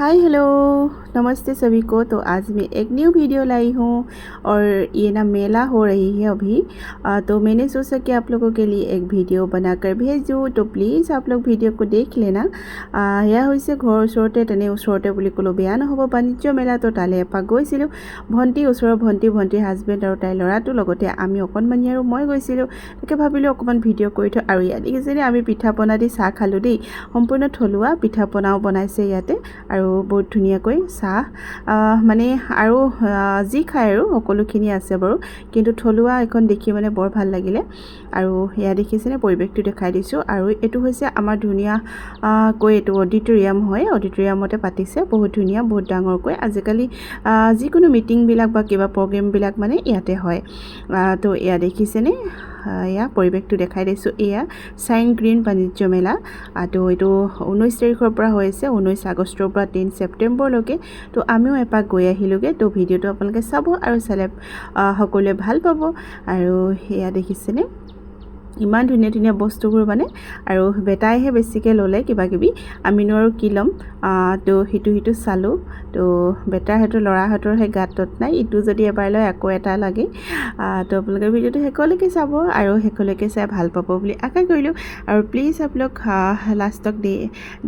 Hi hello नमस्ते सभी को। तो आज मैं एक न्यू वीडियो लाई हूँ और ये ना मेला हो रही है अभी। तो मैंने सोचा कि आप लोगों के लिए एक वीडियो बनाकर भेजूँ, तो प्लीज़ आप लोग वीडियो को देख लेना। यह হৈছে ঘৰৰ ওচৰতে তেনে ওচৰতে বুলি ক'লেও বেয়া নহ'ব বাণিজ্য মেলা। তো তালৈ এপাক গৈছিলোঁ, ভণ্টি ওচৰৰ ভণ্টিৰ হাজবেণ্ড আৰু তাইৰ ল'ৰাটোৰ লগতে আমি অকণমানি আৰু মই গৈছিলোঁ। তাকে ভাবিলোঁ অকণমান ভিডিঅ' কৰি থওঁ। আৰু ইয়াত দেখিছেনে আমি পিঠা পনা দি চাহ খালোঁ দেই। সম্পূৰ্ণ থলুৱা পিঠা পনাও বনাইছে ইয়াতে আৰু বহুত ধুনীয়াকৈ চাহ মানে আৰু যি খায় আৰু সকলোখিনি আছে বাৰু, কিন্তু থলুৱা এখন দেখি মানে বৰ ভাল লাগিলে। আৰু এয়া দেখিছেনে পৰিৱেশটো দেখাই দিছোঁ। আৰু এইটো হৈছে আমাৰ ধুনীয়াকৈ এইটো অডিটৰিয়াম হয়, অডিটৰিয়ামতে পাতিছে, বহুত ধুনীয়া বহুত ডাঙৰকৈ। আজিকালি যিকোনো মিটিংবিলাক বা কিবা প্ৰগ্ৰেমবিলাক মানে ইয়াতে হয়। তো এয়া দেখিছেনে এয়া পৰিৱেশটো দেখাই দিছোঁ। এয়া চাইন গ্ৰীণ বাণিজ্য মেলা। তো এইটো 19 তাৰিখৰ পৰা হৈ আছে, 19 আগষ্টৰ পৰা 3 ছেপ্টেম্বৰলৈকে। তো আমিও এপাক গৈ আহিলোঁগৈ। তো ভিডিঅ'টো আপোনালোকে চাব আৰু চালে সকলোৱে ভাল পাব। আৰু এয়া দেখিছেনে ইমান ধুনীয়া ধুনীয়া বস্তুবোৰ মানে, আৰু বেটাইহে বেছিকৈ ল'লে কিবাকিবি, আমিনো আৰু কি ল'ম। তো সিটো চালোঁ। তো বেটাৰহঁতৰ ল'ৰাহঁতৰহে গাত তত নাই, ইটো যদি এবাৰ লয় আকৌ এটা লাগে। তো আপোনালোকে ভিডিঅ'টো শেষলৈকে চাব আৰু শেষলৈকে চাই ভাল পাব বুলি আশা কৰিলোঁ। और प्लीज़ आप लोग लास्ट तक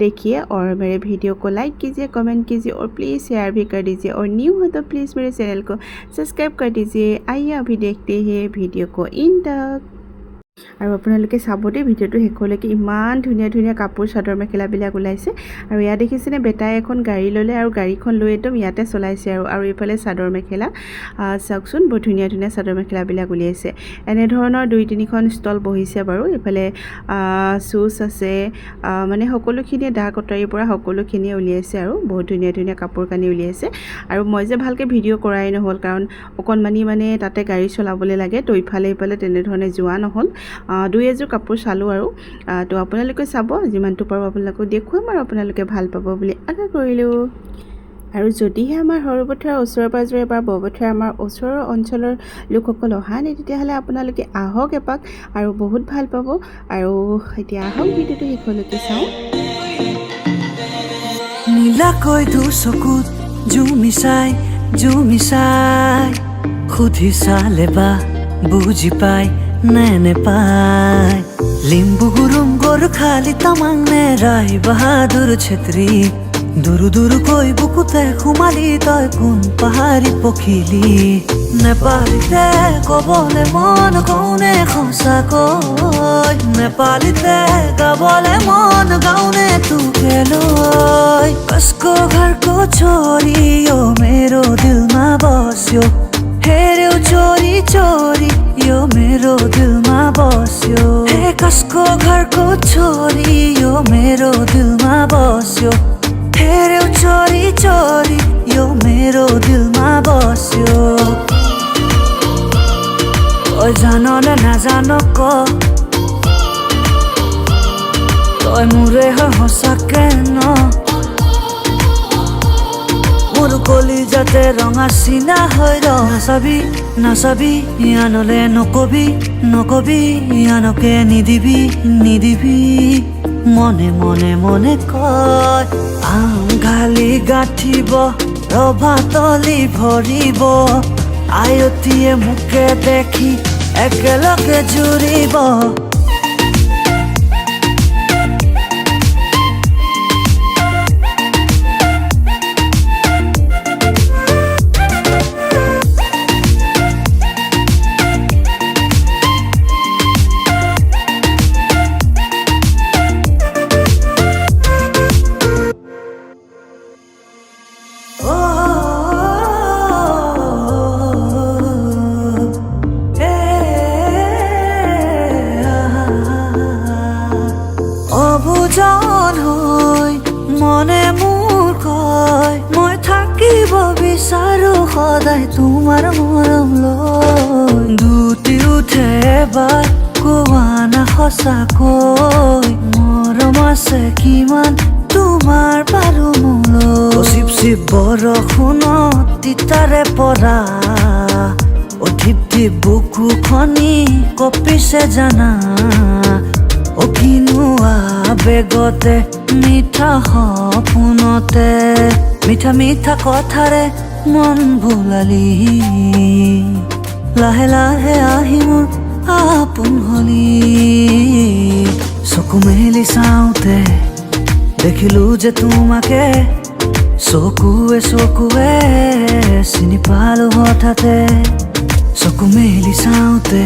देखिए और मेरे वीडियो को लाइक कीजिए, कमेंट कीजिए और प्लीज़ शेयर भी कर दीजिए। और न्यू हो तो प्लीज़ मेरे चैनल को सब्सक्राइब कर दीजिए। आइए अभी देखते हैं वीडियो को इन तक। আৰু আপোনালোকে চাব দেই ভিডিঅ'টো শেষলৈকে। ইমান ধুনীয়া ধুনীয়া কাপোৰ চাদৰ মেখেলাবিলাক ওলাইছে। আৰু ইয়াত দেখিছেনে বেটাই এখন গাড়ী ল'লে আৰু গাড়ীখন লৈ একদম ইয়াতে চলাইছে। আৰু এইফালে চাদৰ মেখেলা চাওকচোন, বহুত ধুনীয়া ধুনীয়া চাদৰ মেখেলাবিলাক উলিয়াইছে। এনেধৰণৰ 2-3খন ষ্টল বহিছে বাৰু। এইফালে শ্বুজ আছে, মানে সকলোখিনিয়ে দা কটাৰীৰ পৰা সকলোখিনিয়ে উলিয়াইছে আৰু বহুত ধুনীয়া ধুনীয়া কাপোৰ কানি উলিয়াইছে। আৰু মই যে ভালকৈ ভিডিঅ' কৰাই নহ'ল, কাৰণ অকণমানি মানে তাতে গাড়ী চলাবলৈ লাগে। তো ইফালে তেনেধৰণে যোৱা নহ'ল। 2-এযোৰ কাপোৰ চালোঁ আৰু। তো আপোনালোকে চাব, যিমানটো পাৰোঁ আপোনালোকক দেখুৱাম আৰু আপোনালোকে ভাল পাব বুলি আশা কৰিলোঁ। আৰু যদিহে আমাৰ সৰুপথাৰৰ ওচৰে পাঁজৰে বা বৰপথাৰ আমাৰ ওচৰৰ অঞ্চলৰ লোকসকল অহা নাই, তেতিয়াহ'লে আপোনালোকে আহক এপাক আৰু বহুত ভাল পাব। আৰু এতিয়া আহক ভিডিঅ'টো শেষলৈকে চাওঁ। নীলাকৈ দুচকুত জুমি চাই সুধি চালে বা বুজি পাই নে পাই। লিম্বু গুৰুম গৰু খালি তামাং নে ৰাই বাহাদুৰ ছেত্ৰী। দুৰু কৈ বুকুতে সোমালি তই কোন পাহাৰী পখিলি। নেপালীতে ক'বলে মন কওনে সঁচাকৈ, নেপালীতে গাবলে মন গাउने তোকে লৈ। कसको घरको छोरी यो मेरो दिलमा बस्यो, हेऱ्यौ चोरी चोरी यो मेरो दिलमा बस्यो। हे कसको घरको छोरी यो मेरो दिलमा बस्यो, हेऱ्यौ चोरी चोरी यो मेरो दिलमा बस्यो। तै जानले नाजान क, तै मोरे सँचाके न। मोर कलिजाते रঙা চিনা হৈ নাচাবি আনলে নকবি আনকে নিদিবি। মনে মনে কয় আম গালি গাঁঠিব, ৰভা তলি ভৰিব। আয়তীয়ে মোকে দেখি একেলগে জুৰিব। অবুজন হৈ মনে মোৰ কয়, মই থাকিব বিচাৰো সদায় তোমাৰ মৰম লৈ। দুটি উঠে এবাৰ কোৱা না সঁচাকৈ, মৰম আছে কিমান তোমাৰ বাৰু মোলৈ। চিপ বৰষুণত তিতাৰে পৰা, ঢিপ বুকু খনি কঁপিছে জানা। ओ किनुआ बेगते मिठा सपनते मिठा मिठा कथारे मन भुलाली लाहे लाहे आही मोर आपोन हली चकु मेली चाওঁতে দেখিলো যে তোমাকে চকুৱে চকুৱে চিনি পালো হঠাতে চকু মেলি চাওঁতে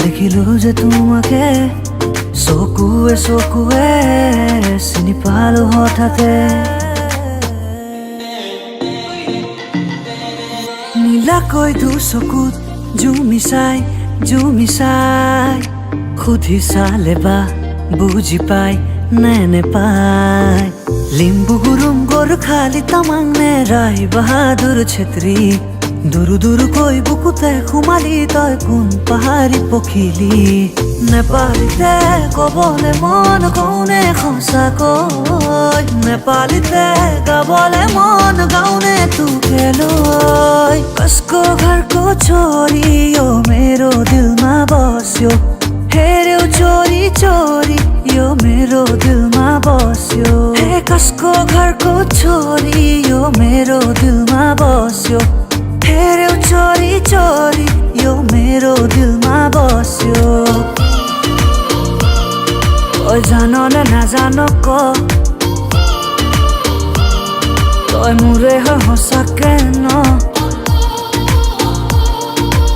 দেখিলো যে তোমাকে চকুৱে চকুৱে চিনি পালো হঠাতে নীলাকৈ দুচকুত জুমি চাই সুধি চালে বা বুজি পাই নে নেপাই লিম্বু গুৰুম গোৰ্খালী তামাং নে ৰায় বাহাদুৰ ছেত্ৰী দুৰু দুৰুকৈ বুকুতে সোমালি তই কোন পাহাৰী পখিলি নেপালীতে কবলে মন কওনে সঁচাকৈ নেপালীতে গাবলে মন গাउने তোকে লৈ कसको घरको छोरी यो मेरो दिलमा बस्यो हेर्यो चोरी चोरी यो मेरो दिलमा बस्यो हे कसको घरको छोरी यो मेरो दिलमा बस्यो हेर्यो चोरी चोरी यो मेरो दिलमा बस्यो तै जान न नाजान क तै मोरे सँचाके न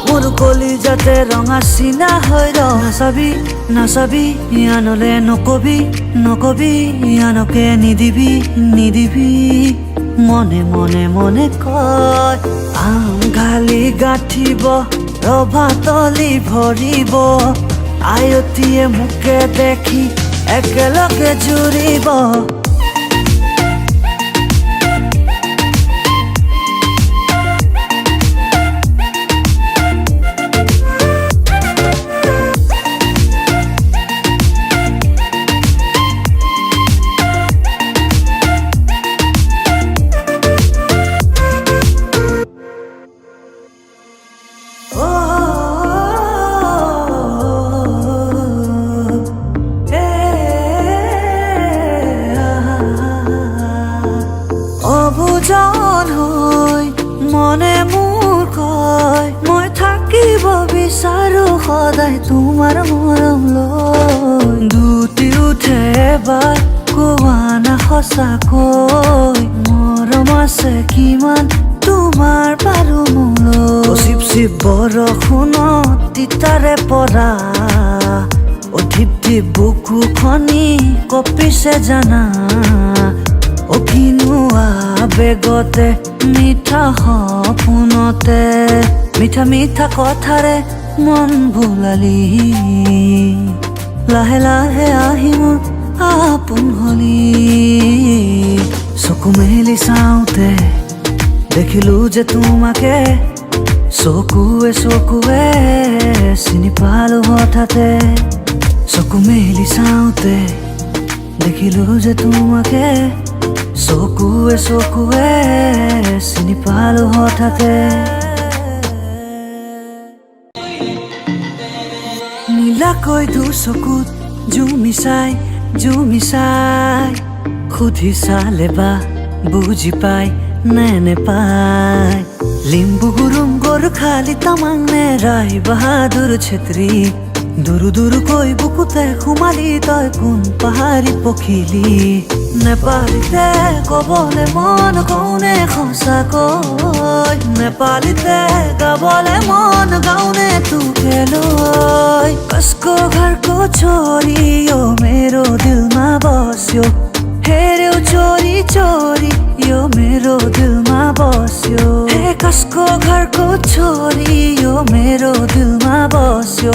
मोर कलिजाते रঙা চিনা হৈ নাচাবি নাচাবি আনলে নকবি নকবি আনকে নিদিবি নিদিবি মনে মনে মনে কয় আম গালি গাঠিব ৰভাতলি ভৰিব আয়তিয়ে মুকে দেখি একেলগে জুৰিব অবুজন হৈ মনে মোৰ কয় মই থাকিব বিচাৰো সদায় তোমাৰ মৰম লৈ দুটি উঠে এবাৰ কোৱা না সঁচাকৈ মৰম আছে কিমান তোমাৰ বাৰু মোলৈ চিপ চিপ বৰষুণত তিতাৰে পৰা অধিপ ধিপ বুকুখনি কঁপিছে জানা ओ किनुआ बेगते मिठा सपनते मिठा मिठा कथारे मन भुलाली लाहे लाहे आही मोर आपोन हली चकु मेली चाওঁতে দেখিলো যে তোমাকে চকুৱে চকুৱে চিনি পালো হঠাতে চকু মেলি চাওঁতে দেখিলো যে তোমাকে চকুৱে চকুৱে চিনি পালো হঠাতে নীলাকৈ দুচকুত জুমি চাই সুধি চালে বা বুজি পাই নে নেপাই লিম্বু গুৰুম গোৰ্খালী তামাং নে ৰায় বাহাদুৰ ছেত্ৰী দুৰু দুৰুকৈ বুকুতে সোমালি তই কোন পাহাৰী পখিলি নেপালীতে কবলে মন কওনে সঁচাকৈ নেপালীতে গাবলে মন গাउने তোকে লৈ कसको घरको छोरी यो मेरो दिलमा बस्यो हेर्यो चोरी चोरी यो मेरो दिलमा बस्यो हे कसको घरको छोरी यो मेरो दिलमा बस्यो